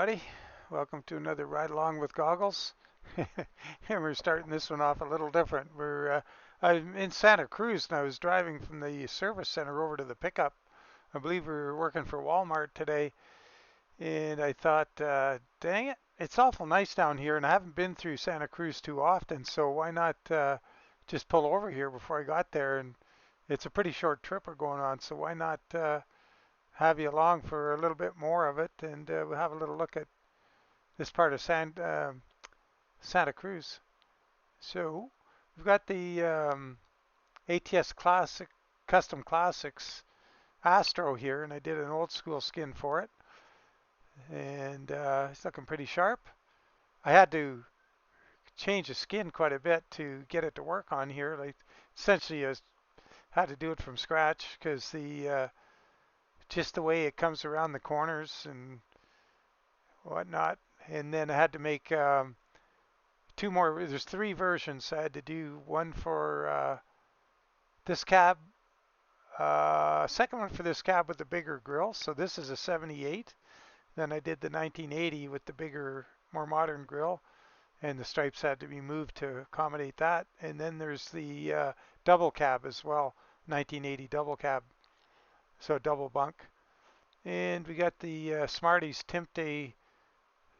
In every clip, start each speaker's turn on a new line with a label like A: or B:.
A: everybody. Welcome to another Ride Along with Goggles. And we're starting this one off a little different. I'm in Santa Cruz and I was driving from the service center over to the pickup. I believe we were working for Walmart today, and I thought, dang it, it's awful nice down here, and I haven't been through Santa Cruz too often, so why not just pull over here before I got there? And it's a pretty short trip we're going on, so why not have you along for a little bit more of it, and we'll have a little look at this part of Santa Cruz. So we've got the ATS Classic Custom Classics Astro here, and I did an old school skin for it, and it's looking pretty sharp. I had to change the skin quite a bit to get it to work on here. Like essentially, I had to do it from scratch because the just the way it comes around the corners and whatnot. And then I had to make two more. There's three versions. I had to do one for this cab, second one for this cab with the bigger grill. So this is a 78. Then I did the 1980 with the bigger, more modern grill, and the stripes had to be moved to accommodate that. And then there's the double cab as well, 1980 double cab, so double bunk. And we got the Smarty's Timpte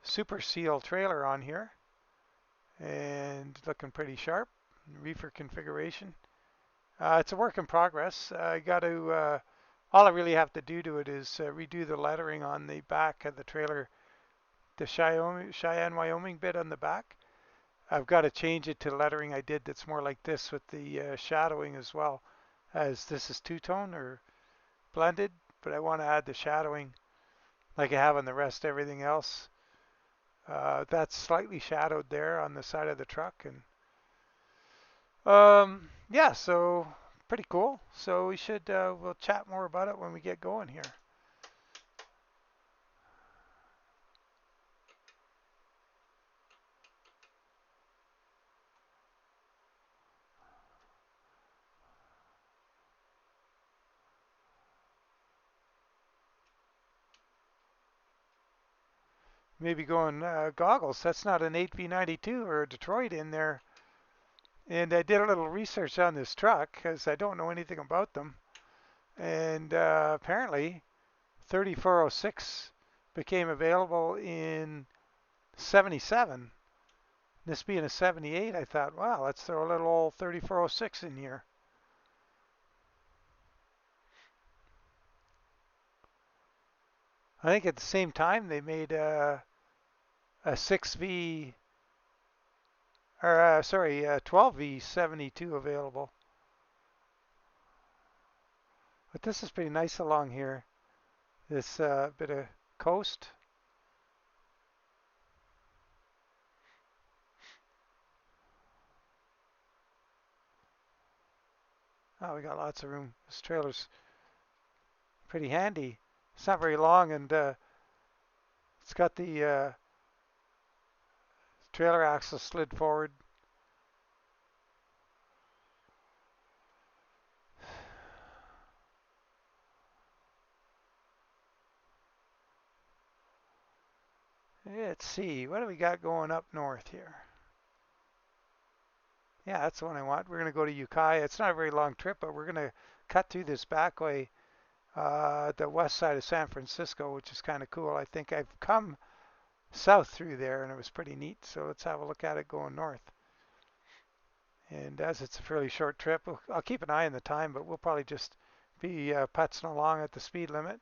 A: Super Seal trailer on here, and looking pretty sharp. Reefer configuration. It's a work in progress. I got to. All I really have to do to it is redo the lettering on the back of the trailer, the Cheyenne, Wyoming bit on the back. I've got to change it to lettering I did that's more like this with the shadowing as well, as this is two-tone or blended, but I want to add the shadowing like I have on the rest of everything else. That's slightly shadowed there on the side of the truck, and yeah, so pretty cool. So we should we'll chat more about it when we get going here. Maybe going goggles. That's not an 8V92 or a Detroit in there. And I did a little research on this truck because I don't know anything about them. And apparently 3406 became available in 77. This being a 78, I thought, wow, let's throw a little old 3406 in here. I think at the same time they made a 6V, or sorry, 12V72 available. But this is pretty nice along here. This bit of coast. Oh, we got lots of room. This trailer's pretty handy. It's not very long, and it's got the trailer axle slid forward. Let's see, what do we got going up north here? Yeah, that's the one I want. We're going to go to Ukiah. It's not a very long trip, but we're going to cut through this back way, the west side of San Francisco, which is kind of cool. I think I've come south through there, and it was pretty neat. So let's have a look at it going north. And as it's a fairly short trip, I'll keep an eye on the time, but we'll probably just be putzing along at the speed limit.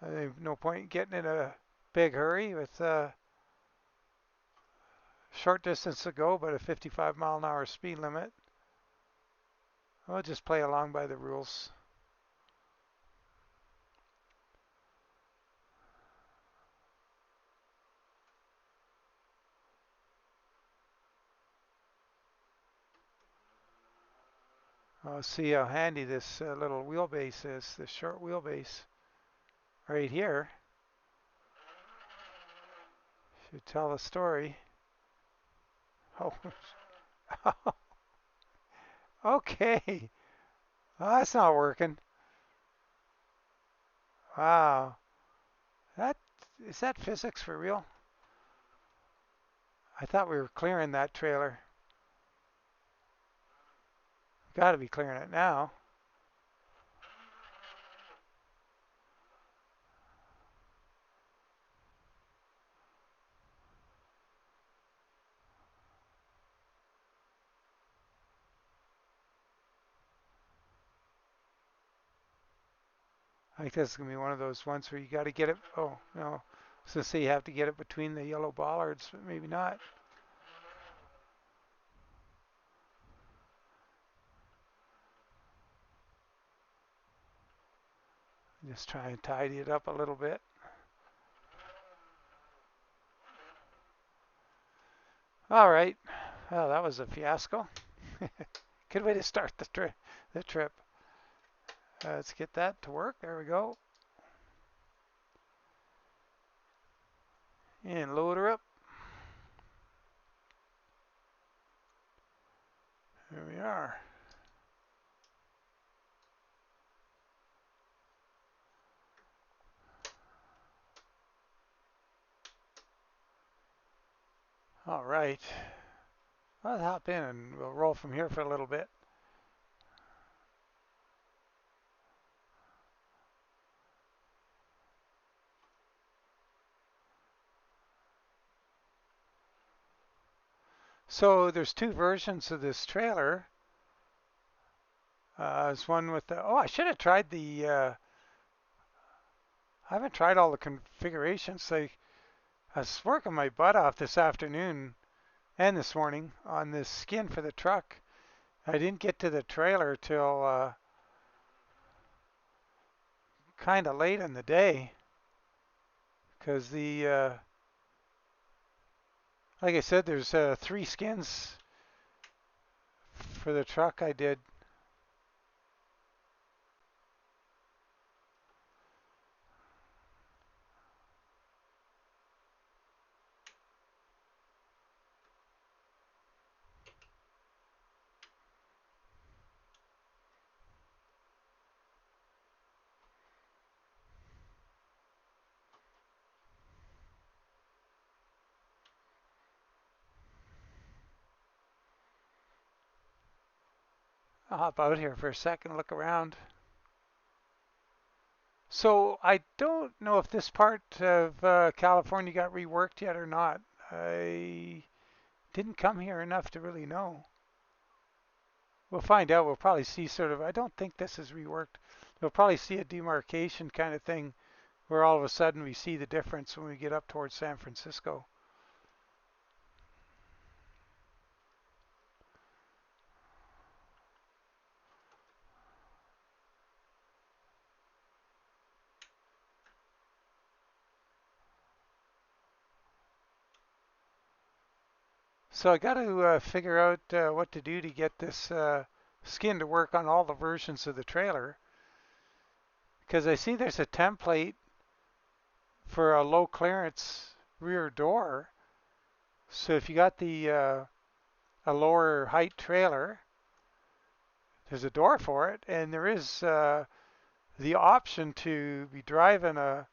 A: There's no point getting in a big hurry with short distance to go, but a 55-mile-an-hour speed limit. I'll just play along by the rules. I'll see how handy this little wheelbase is, this short wheelbase right here. Should tell a story. Oh, okay. Oh, that's not working. Wow. That is that physics for real? I thought we were clearing that trailer. Got to be clearing it now. I think this is gonna be one of those ones where you got to get it. Oh no, so say you have to get it between the yellow bollards, but maybe not. Just try and tidy it up a little bit. All right. Well, that was a fiasco. Good way to start the trip. Let's get that to work. There we go. And load her up. There we are. All right. I'll hop in and we'll roll from here for a little bit. So there's two versions of this trailer. There's one with the, oh, I should have tried the, I haven't tried all the configurations. I was working my butt off this afternoon and this morning on this skin for the truck. I didn't get to the trailer till kind of late in the day because like I said, there's 3 skins for the truck I did. I'll hop out here for a second, look around. So I don't know if this part of California got reworked yet or not. I didn't come here enough to really know. We'll find out. We'll probably see sort of, I don't think this is reworked. We'll probably see a demarcation kind of thing where all of a sudden we see the difference when we get up towards San Francisco. So I got to figure out what to do to get this skin to work on all the versions of the trailer. Because I see there's a template for a low clearance rear door. So if you got the a lower height trailer, there's a door for it, and there is the option to be driving a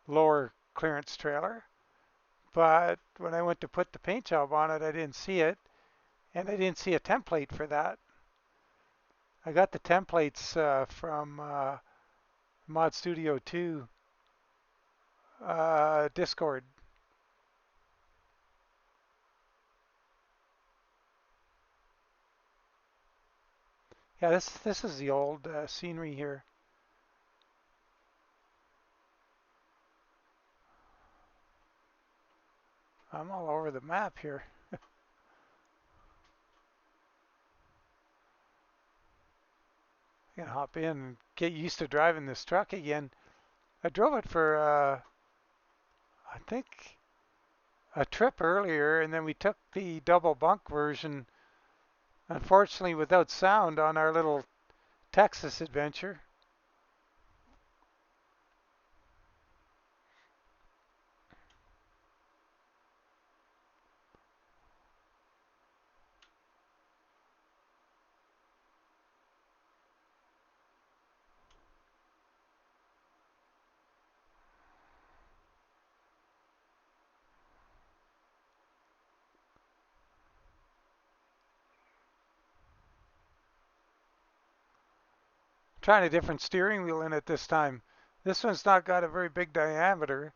A: lower clearance trailer. But when I went to put the paint job on it, I didn't see it, and I didn't see a template for that. I got the templates from Mod Studio 2 Discord. Yeah, this is the old scenery here. I'm all over the map here. I'm gonna hop in and get used to driving this truck again. I drove it for I think a trip earlier, and then we took the double bunk version, unfortunately without sound, on our little Texas adventure. trying a different steering wheel in it this time. This one's not got a very big diameter,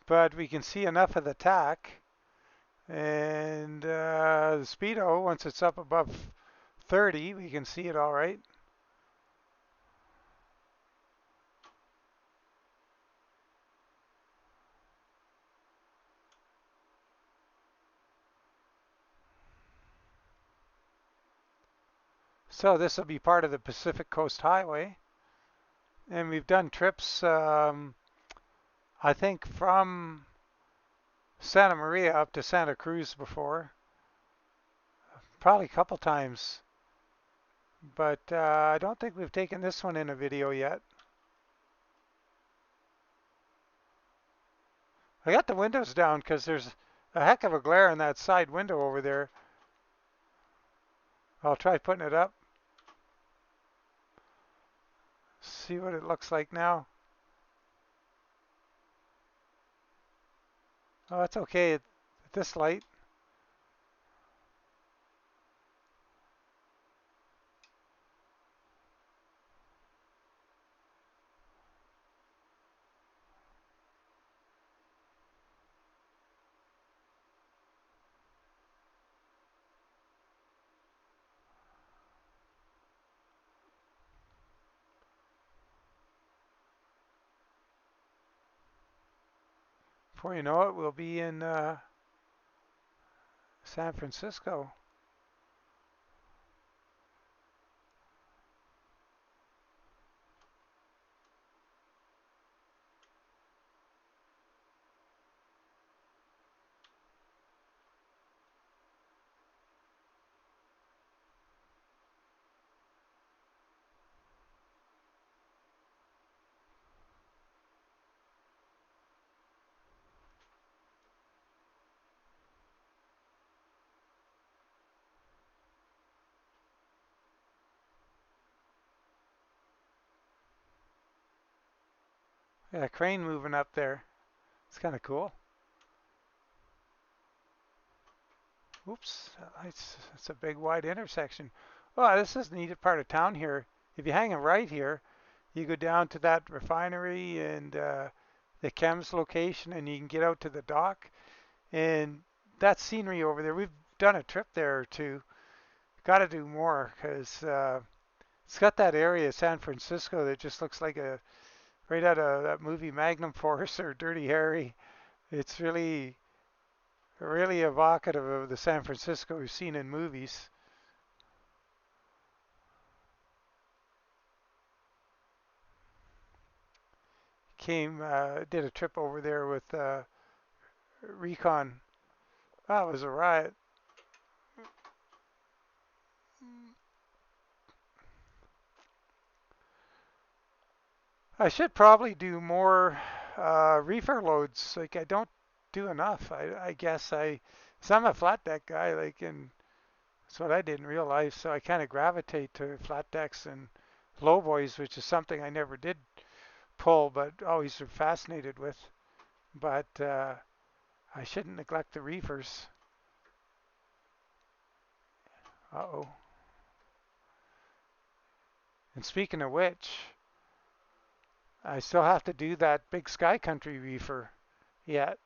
A: but we can see enough of the tack. And the speedo, once it's up above 30, we can see it all right. So this will be part of the Pacific Coast Highway. And we've done trips, I think, from Santa Maria up to Santa Cruz before. Probably a couple times. But I don't think we've taken this one in a video yet. I got the windows down because there's a heck of a glare in that side window over there. I'll try putting it up. See what it looks like now. Oh, that's okay at this light. Before you know it, we'll be in San Francisco. Yeah, crane moving up there. It's kind of cool. Oops, it's a big wide intersection. Oh, this is a neat part of town here. If you hang a right here, you go down to that refinery and the chems location, and you can get out to the dock. And that scenery over there, we've done a trip there or two. Got to do more because it's got that area, San Francisco, that just looks like a right out of that movie Magnum Force or Dirty Harry. It's really evocative of the San Francisco we've seen in movies. Did a trip over there with Recon. That was a riot. I should probably do more reefer loads. Like I don't do enough. I guess so I'm a flat deck guy. Like, and that's what I didn't realize. So I kind of gravitate to flat decks and low boys, which is something I never did pull, but always were fascinated with. But I shouldn't neglect the reefers. Uh-oh. And speaking of which, I still have to do that big Sky Country reefer yet.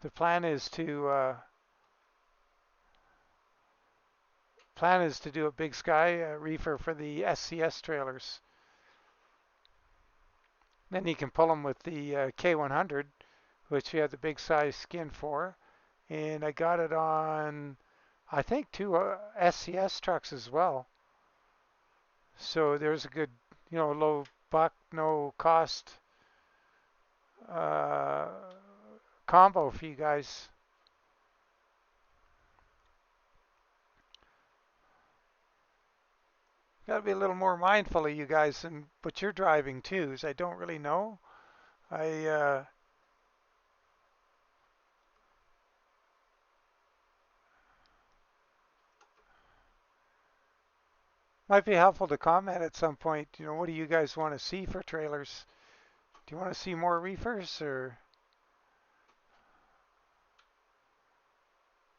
A: The plan is to do a big Sky reefer for the SCS trailers. Then you can pull them with the K100, which we have the big size skin for. And I got it on, I think, two SCS trucks as well. So there's a good, low buck, no cost uh, combo for you guys. Got to be a little more mindful of you guys and what you're driving too, as I don't really know. I might be helpful to comment at some point. What do you guys want to see for trailers? Do you want to see more reefers or?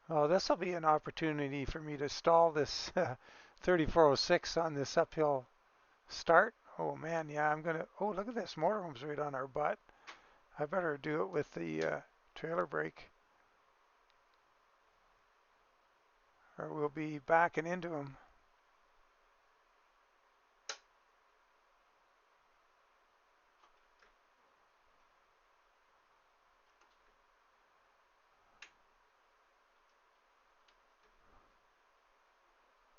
A: Oh, this will be an opportunity for me to stall this 3406 on this uphill start. Oh man, yeah, I'm gonna. Oh, look at this motorhome's right on our butt. I better do it with the trailer brake, or we'll be backing into him.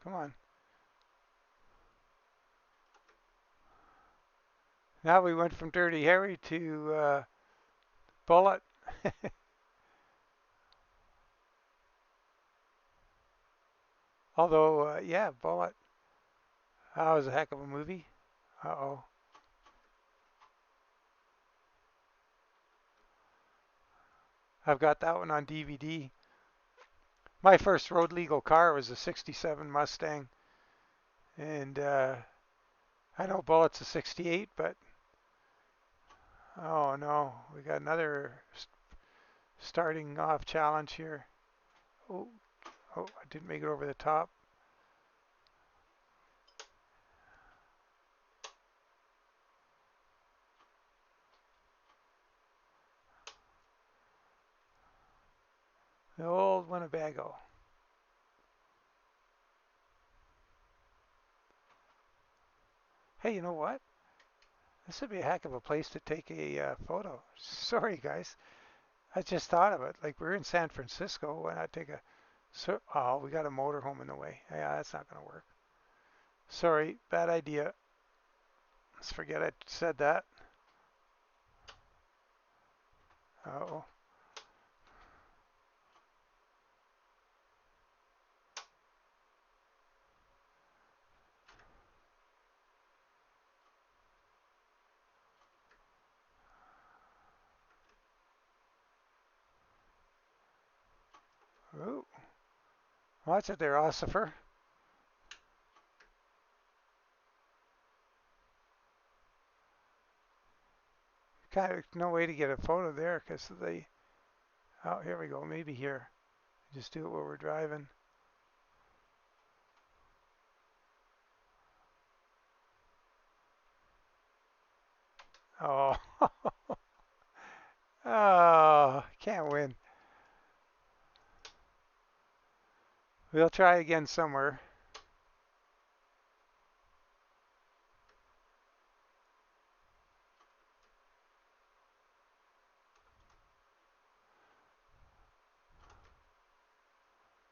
A: Come on. Now we went from Dirty Harry to Bullet. Although, yeah, Bullet. That was a heck of a movie. Uh-oh. I've got that one on DVD. My first road legal car was a 67 Mustang. And I know Bullet's a 68, but oh no, we got another starting off challenge here. Oh, oh, I didn't make it over the top. The old Winnebago. Hey, you know what? This would be a heck of a place to take a photo. Sorry, guys. I just thought of it. Like we're in San Francisco, why not take a? Oh, we got a motorhome in the way. Yeah, that's not gonna work. Sorry, bad idea. Let's forget I said that. Oh, ooh, watch it there, Ossifer. Kind of no way to get a photo there because of the. Oh, here we go. Maybe here. Just do it while we're driving. Oh, oh, can't win. We'll try again somewhere.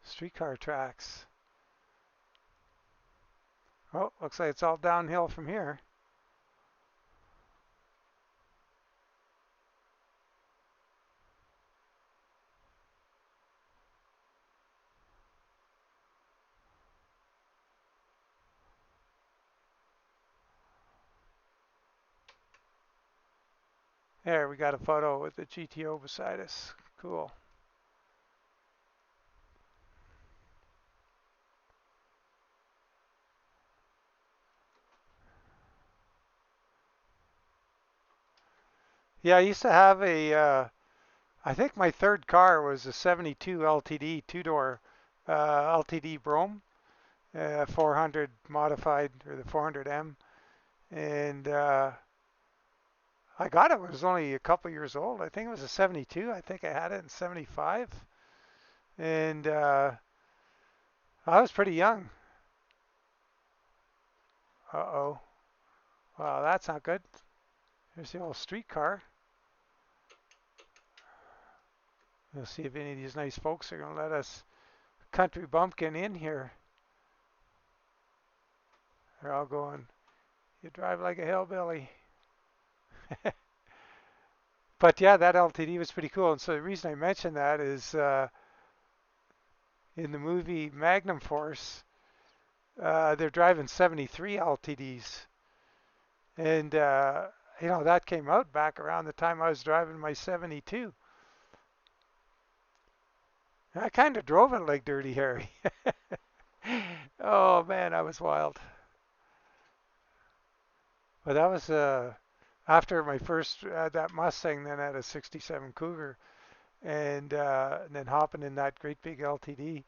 A: Streetcar tracks. Oh, looks like it's all downhill from here. There, we got a photo with the GTO beside us. Cool. Yeah, I used to have a, I think my third car was a 72 LTD, two-door LTD Brougham, 400 modified, or the 400M. And I got it when it was only a couple years old. I think it was a 72. I think I had it in 75. And I was pretty young. Uh-oh. Wow, that's not good. Here's the old street car. We'll see if any of these nice folks are going to let us country bumpkin in here. They're all going, you drive like a hillbilly. But yeah, that LTD was pretty cool. And so the reason I mention that is in the movie Magnum Force, they're driving 73 LTDs. And, you know, that came out back around the time I was driving my 72. I kind of drove it like Dirty Harry. Oh man, I was wild. But that was after my first that Mustang. Then I had a '67 Cougar, and then hopping in that great big LTD.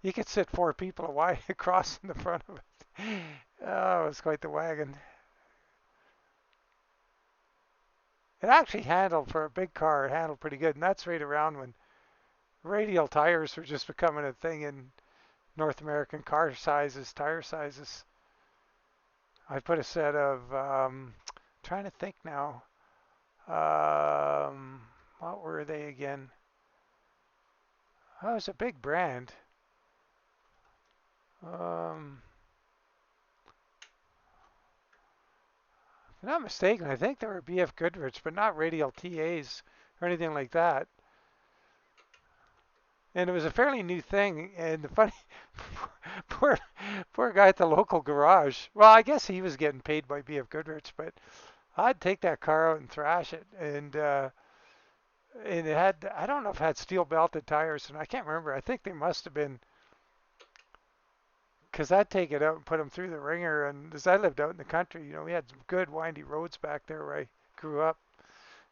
A: You could sit four people wide across in the front of it. Oh, it was quite the wagon. It actually handled for a big car. It handled pretty good, and that's right around when radial tires were just becoming a thing in North American tire sizes. I put a set of, trying to think now, what were they again? Oh, it was a big brand. Um, if I'm not mistaken, I think they were BF Goodrich, but not radial TAs or anything like that. And it was a fairly new thing. And the funny, poor, poor guy at the local garage. Well, I guess he was getting paid by BF Goodrich, but I'd take that car out and thrash it. And it had, I don't know if it had steel belted tires, and I can't remember. I think they must have been, because I'd take it out and put them through the ringer. And as I lived out in the country, we had some good windy roads back there where I grew up.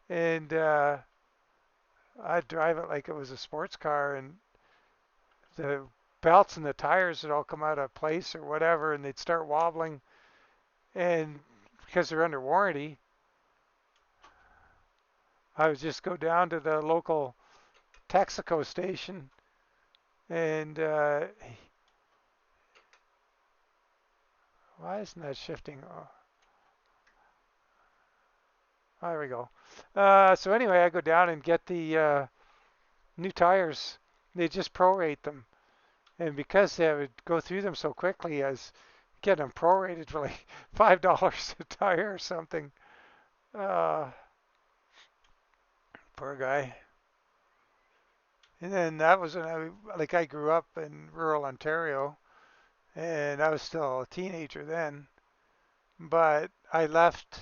A: And I'd drive it like it was a sports car, and the belts and the tires would all come out of place or whatever, and they'd start wobbling. And because they're under warranty, I would just go down to the local Texaco station and why isn't that shifting? Oh, there we go. So anyway, I go down and get the new tires. They just prorate them. And because they would go through them so quickly, I was getting them prorated for like $5 a tire or something. Uh, Poor guy. And then that was when I grew up in rural Ontario, and I was still a teenager then. But I left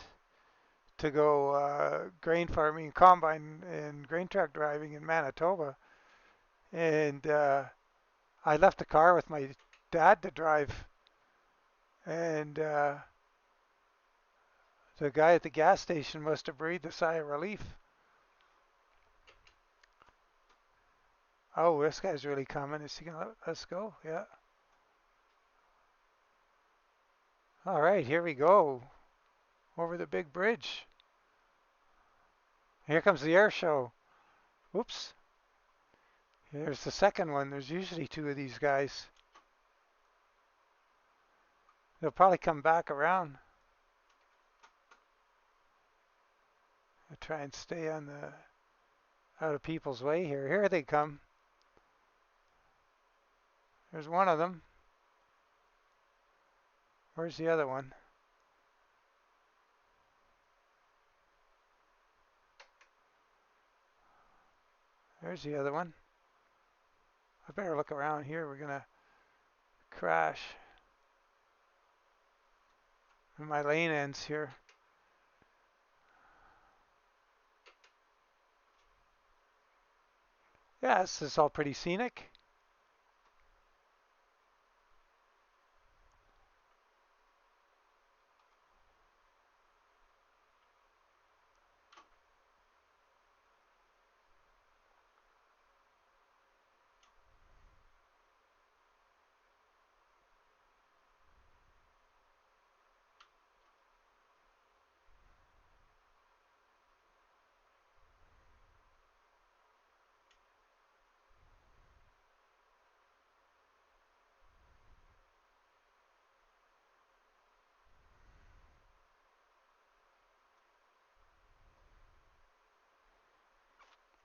A: to go grain farming, combine, and grain truck driving in Manitoba. And I left the car with my dad to drive. And the guy at the gas station must have breathed a sigh of relief. Oh, this guy's really coming. Is he going to let us go? Yeah. All right, here we go. Over the big bridge. Here comes the air show. Whoops. Here's the second one. There's usually two of these guys. They'll probably come back around. I'll try and stay on the out of people's way here. Here they come. There's one of them. Where's the other one? There's the other one. I better look around here. We're gonna crash. And my lane ends here. Yeah, this is all pretty scenic.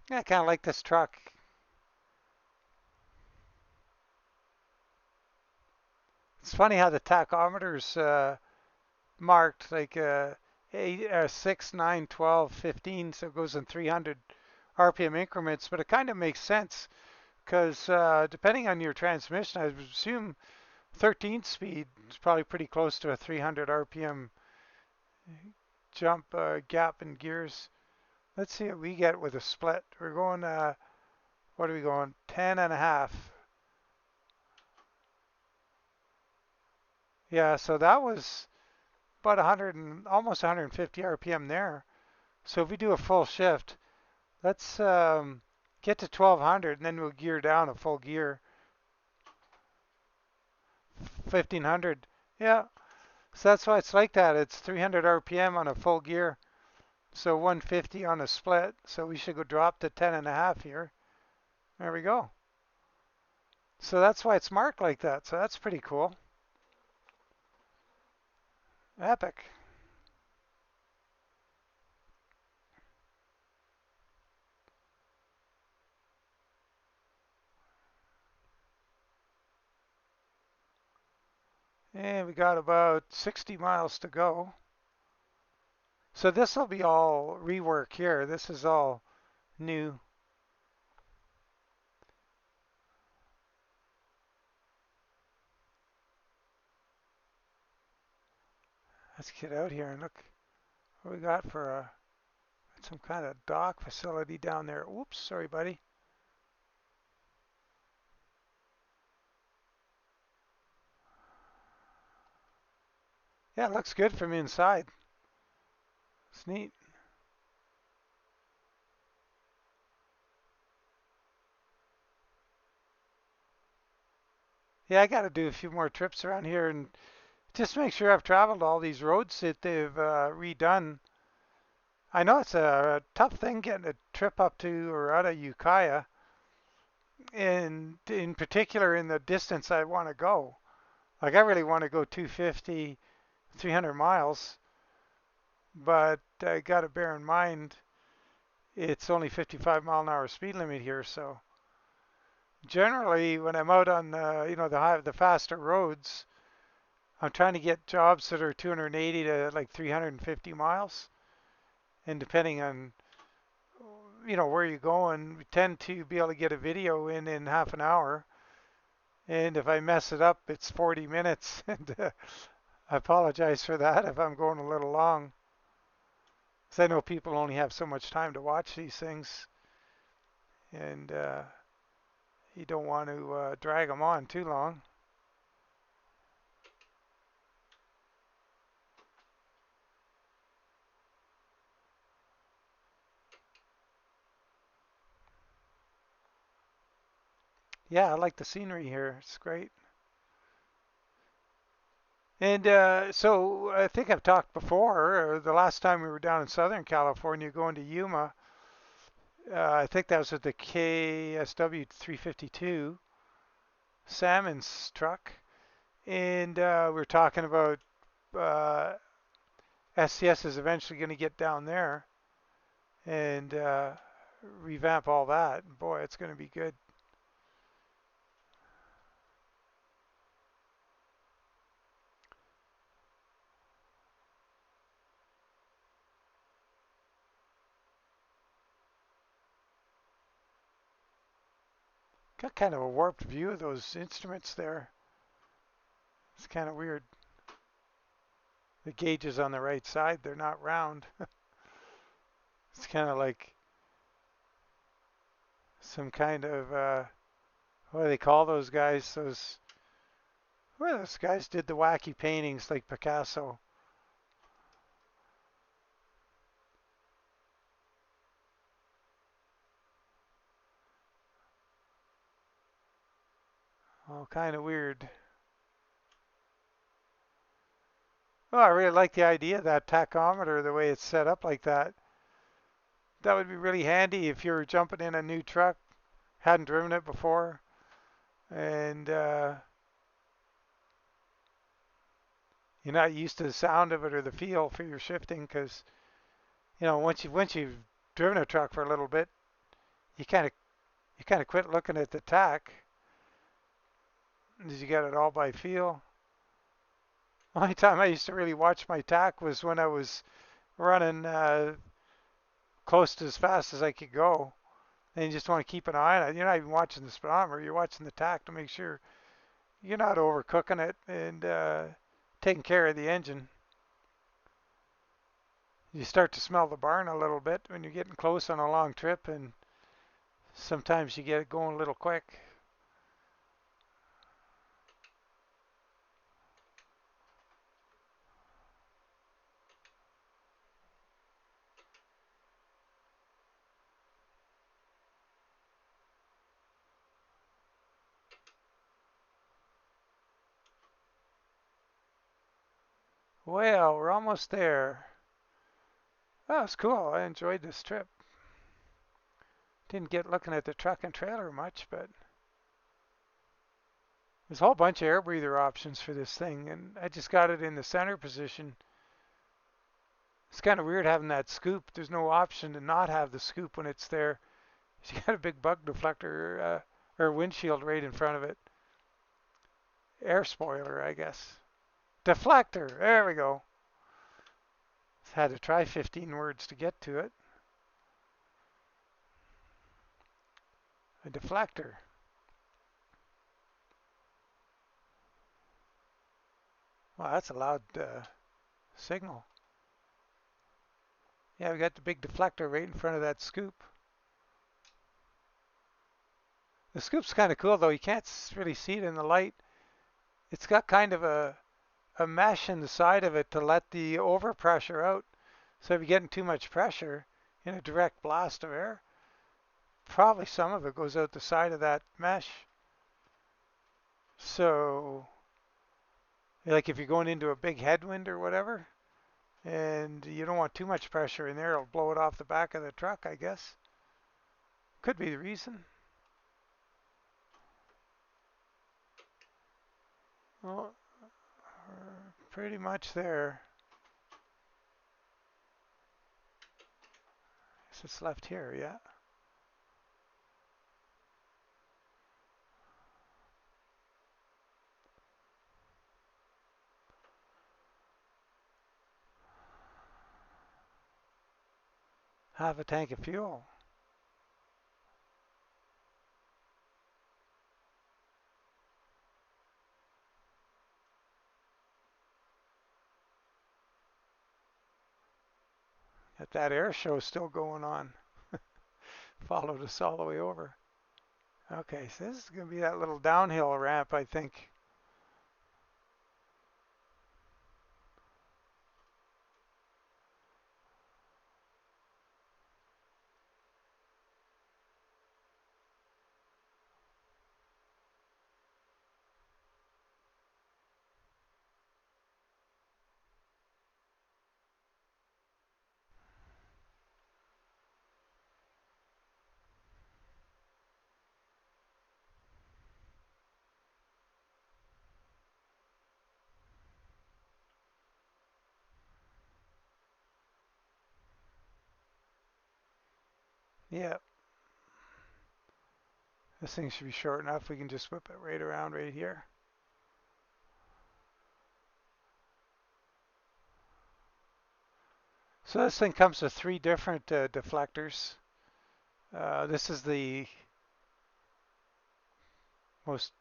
A: Yeah, I kind of like this truck. It's funny how the tachometer's marked like 6, 9, 12, 15, so it goes in 300 RPM increments, but it kind of makes sense because depending on your transmission, I would assume 13 speed is probably pretty close to a 300 RPM jump gap in gears. Let's see what we get with a split. We're going, what are we going? 10 and a half. Yeah, so that was about 100 and almost 150 RPM there. So if we do a full shift, let's Get to 1200 and then we'll gear down a full gear. 1500. Yeah. So that's why it's like that. It's 300 RPM on a full gear. So 150 on a split. So we should go drop to 10 and a half here. There we go. So that's why it's marked like that. So that's pretty cool. Epic. And we got about 60 miles to go. So this will be all rework here. This is all new. Let's get out here and look what we got for some kind of dock facility down there. Oops, sorry, buddy. Yeah, it looks good from inside. It's neat. Yeah, I got to do a few more trips around here and just make sure I've traveled all these roads that they've redone. I know it's a tough thing getting a trip up to or out of Ukiah, and in particular in the distance I want to go. Like I really want to go 250, 300 miles, but I got to bear in mind it's only 55-mile-an-hour speed limit here. So generally, when I'm out on the faster roads, I'm trying to get jobs that are 280 to like 350 miles, and depending on where you're going, we tend to be able to get a video in half an hour. And if I mess it up, it's 40 minutes. And I apologize for that if I'm going a little long. Because I know people only have so much time to watch these things. And you don't want to drag them on too long. Yeah, I like the scenery here. It's great. And so I think I've talked before, the last time we were down in Southern California going to Yuma, I think that was with the KSW 352 Salmon's truck. And we're talking about SCS is eventually going to get down there and revamp all that. Boy, it's going to be good. Got kind of a warped view of those instruments there. It's kind of weird. The gauges on the right side, they're not round. It's kind of like some kind of, what do they call those guys? Those guys did the wacky paintings like Picasso. All kind of weird. Oh, I really like the idea of that tachometer, the way it's set up like that. That would be really handy if you're jumping in a new truck, hadn't driven it before, and you're not used to the sound of it or the feel for your shifting. Because once you've driven a truck for a little bit, you kind of quit looking at the tach, because you got it all by feel. The only time I used to really watch my tach was when I was running close to as fast as I could go. And you just want to keep an eye on it. You're not even watching the speedometer. You're watching the tach to make sure you're not overcooking it and taking care of the engine. You start to smell the barn a little bit when you're getting close on a long trip, and sometimes you get it going a little quick. Well, we're almost there. That was cool. I enjoyed this trip. Didn't get looking at the truck and trailer much, but there's a whole bunch of air breather options for this thing, and I just got it in the center position. It's kind of weird having that scoop. There's no option to not have the scoop when it's there. You got a big bug deflector or windshield right in front of it. Air spoiler, I guess. Deflector. There we go. Had to try 15 words to get to it. A deflector. Wow, that's a loud signal. Yeah, we got the big deflector right in front of that scoop. The scoop's kind of cool, though. You can't really see it in the light. It's got kind of a mesh in the side of it to let the overpressure out. So if you're getting too much pressure in a direct blast of air, probably some of it goes out the side of that mesh. So, like if you're going into a big headwind or whatever, and you don't want too much pressure in there, it'll blow it off the back of the truck, I guess. Could be the reason. Well, pretty much there. Guess it's left here, yeah. Half a tank of fuel. Got that air show still going on. Followed us all the way over. Okay, so this is going to be that little downhill ramp, I think. Yeah, this thing should be short enough. We can just whip it right around right here. So this thing comes with 3 different deflectors. This is the most,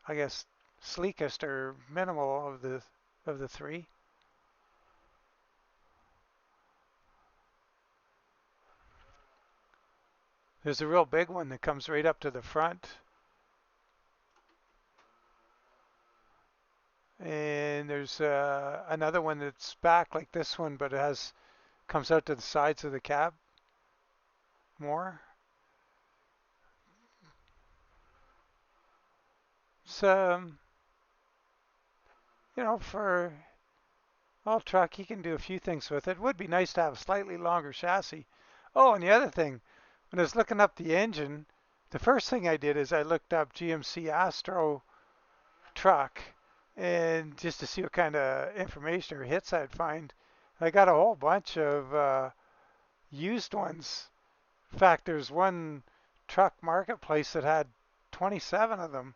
A: I guess, sleekest or minimal of the 3. There's a real big one that comes right up to the front. And there's another one that's back like this one, but it comes out to the sides of the cab more. So, you know, for all truck, you can do a few things with it. It would be nice to have a slightly longer chassis. Oh, and the other thing, when I was looking up the engine, the first thing I did is I looked up GMC Astro truck and just to see what kind of information or hits I'd find. I got a whole bunch of used ones. In fact, there's one truck marketplace that had 27 of them.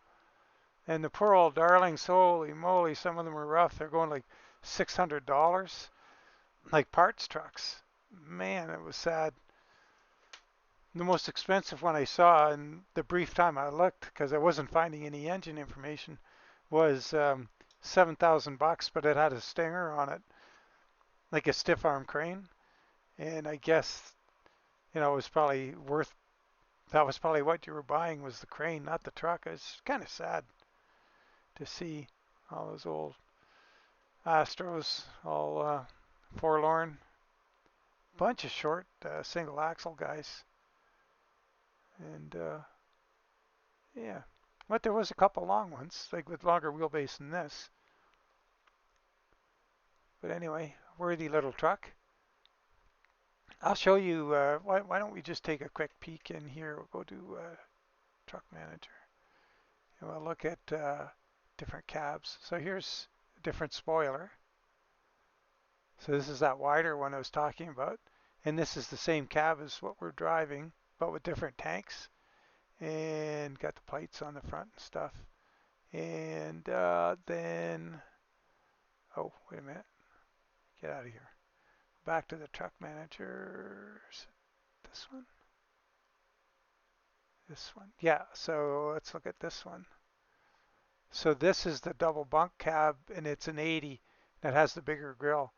A: And the poor old darlings, holy moly, some of them are rough. They're going like $600, like parts trucks. Man, it was sad. The most expensive one I saw in the brief time I looked, because I wasn't finding any engine information, was $7,000, but it had a stinger on it, like a stiff arm crane. And I guess, it was probably that was probably what you were buying was the crane, not the truck. It's kind of sad to see all those old Astros all forlorn. Bunch of short single axle guys. And yeah, but there was a couple long ones, like with longer wheelbase than this. But anyway, worthy little truck. I'll show you. Why don't we just take a quick peek in here? We'll go to Truck Manager, and we'll look at different cabs. So here's a different spoiler. So this is that wider one I was talking about. And this is the same cab as what we're driving, but with different tanks. And got the plates on the front and stuff. And then, oh, wait a minute. Get out of here. Back to the Truck Manager. This one? This one. Yeah, so let's look at this one. So this is the double bunk cab, and it's an 80 that has the bigger grill.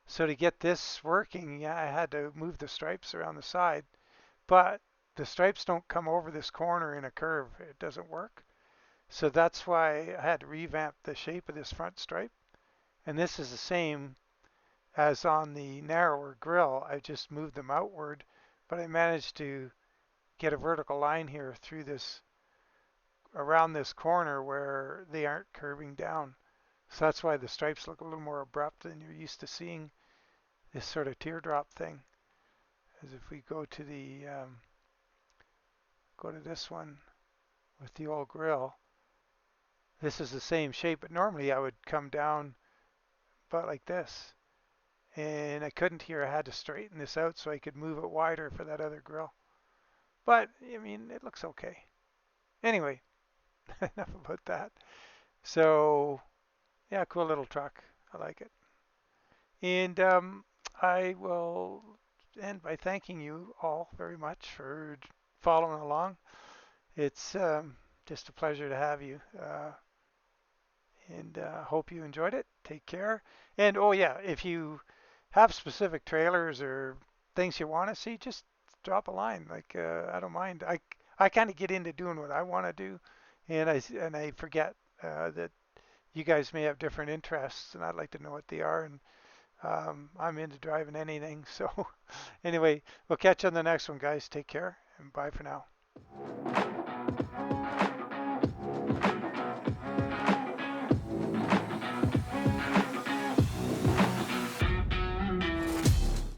A: So to get this working, yeah, I had to move the stripes around the side, but the stripes don't come over this corner in a curve. It doesn't work. So that's why I had to revamp the shape of this front stripe. And this is the same as on the narrower grill. I just moved them outward, but I managed to get a vertical line here through this, around this corner where they aren't curving down. So that's why the stripes look a little more abrupt than you're used to seeing this sort of teardrop thing. As if we go to the go to this one with the old grill, this is the same shape, but normally I would come down about like this, and I couldn't here. I had to straighten this out so I could move it wider for that other grill. But I mean, it looks okay. Anyway, enough about that. So yeah, cool little truck. I like it. And I will end by thanking you all very much for following along. It's just a pleasure to have you. And hope you enjoyed it. Take care. And oh yeah, if you have specific trailers or things you want to see, just drop a line. Like I don't mind. I kind of get into doing what I want to do, and I forget that you guys may have different interests, and I'd like to know what they are. And I'm into driving anything. So anyway, we'll catch you on the next one, guys. Take care and bye for now.